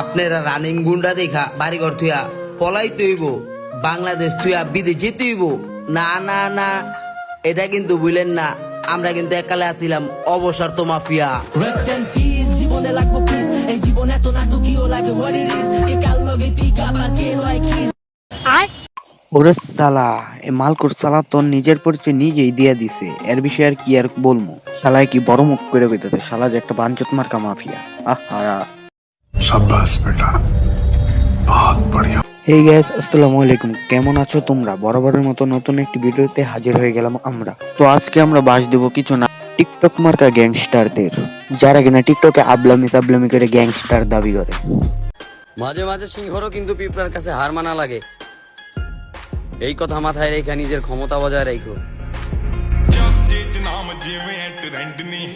আপনারা রানিং গুন্ডা দেখা বাড়িঘর থুয়া পলাই তৈব, বাংলাদেশ থুয়া বিদেশ যেতে হইব। না না না, এটা কিন্তু বুঝলেন না, আমরা কিন্তু একালে আসছিলাম অবসর মাফিয়া। Rest in peace, জীবনে লাগবো peace, এই জীবন এত নাটকীয় লাগে what it is, কে কাল লগে পিক আপ আর কে লয় কিস। ওরে সালা, এ মালকুর সালা তোর নিজের পরিচয় নিজেই দিয়া দিছে, এর বিষয়ে আর কি আর বলবো। শালায় কি বড় মুখ করে কইতেছে, শালা যে একটা বাঞ্চত মার্কা মাফিয়া। আহা, शाबाश बेटा, बहुत बढ़िया। হেই গাইস, আসসালামু আলাইকুম। কেমন আছো তোমরা? বরাবরের মতো নতুন একটি ভিডিওতে হাজির হয়ে গেলাম আমরা। তো আজকে আমরা বাস দেব কিছু না টিকটক মার্কা গ্যাংস্টারদের, যারা কিনা টিকটকে আবলামি করে গ্যাংস্টার দাবি করে। মাঝে মাঝে সিংহরও কিন্তু পিঁপড়ার কাছে হার মানা লাগে। এই কথা মাথায় রেখে নিজের ক্ষমতা বজায় রাখো। ਚਾਚੇ ਚ ਨਾਮ ਜਿਵੇਂ ਟ੍ਰੈਂਡ ਨਹੀਂ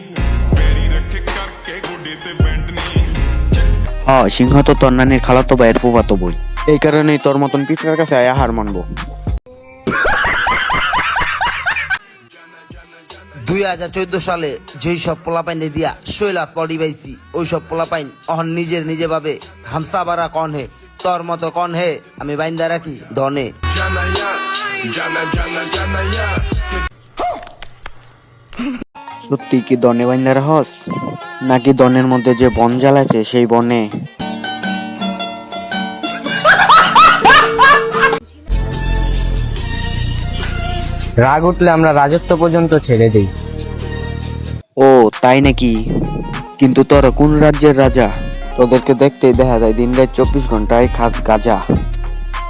ਫੇਰੀ ਰੱਖੇ ਕਰਕੇ ਗੁੱਡੇ ਤੇ ਬੈਂਡ ਨਹੀਂ হ্যাঁ, সিংহ তো তোর নানির খালাতো ভাইয়ের ফুফাতো বই, এই কারণেই তোর মতন পিঁপড়ার কাছে আয়া হার মানবো। 2014 সালে যেই সব পোলাপাইনে দিয়া শৈলাত পড়ি পাইছি, ওই সব পোলাপাইন অহন নিজে ভাবে হামসা বারা কন হে, তোর মতো কন হে আমি বাইন্দা রাখি ধনে। সত্যি কি দনে বাইন্দার হস, নাকি দনের মধ্যে যে বন জ্বালাছে সেই বনে? রাগ উঠলে আমরা রাজত্ব পর্যন্ত ছেড়ে দিই। ও তাই নাকি? কিন্তু তোরা কোন রাজ্যের রাজা? তোদেরকে দেখতেই দেখা যায় দিন রাত 24 ঘন্টায় খাস গাজা,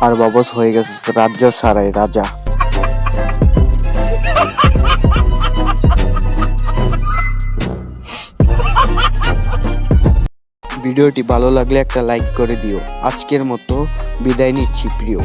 আর বাবস হয়ে গেছে রাজ্য সারাই রাজা। ভিডিওটি ভালো লাগলে একটা লাইক করে দিও। আজকের মতো বিদায় নিচ্ছি প্রিয়।